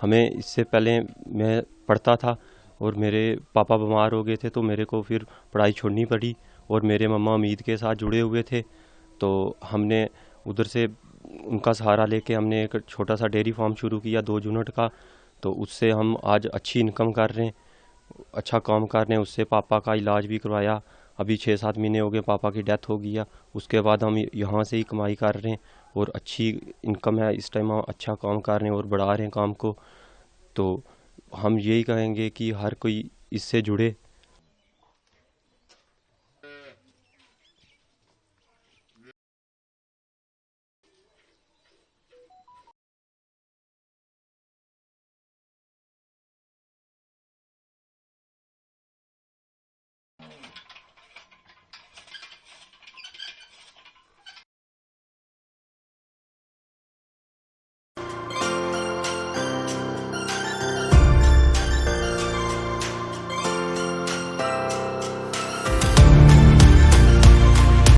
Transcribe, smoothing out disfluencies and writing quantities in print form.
हमें इससे पहले मैं पढ़ता था और मेरे पापा बीमार हो गए थे, तो मेरे को फिर पढ़ाई छोड़नी पड़ी और मेरे मम्मा उम्मीद के साथ जुड़े हुए थे। तो हमने उधर से उनका सहारा लेके हमने एक छोटा सा डेयरी फार्म शुरू किया 2 यूनिट का। तो उससे हम आज अच्छी इनकम कर रहे हैं, अच्छा काम कर रहे हैं। उससे पापा का इलाज भी करवाया। अभी 6-7 महीने हो गए, पापा की डेथ हो गई है। उसके बाद हम यहाँ से ही कमाई कर रहे हैं और अच्छी इनकम है। इस टाइम हम अच्छा काम कर रहे हैं और बढ़ा रहे हैं काम को। तो हम यही कहेंगे कि हर कोई इससे जुड़े।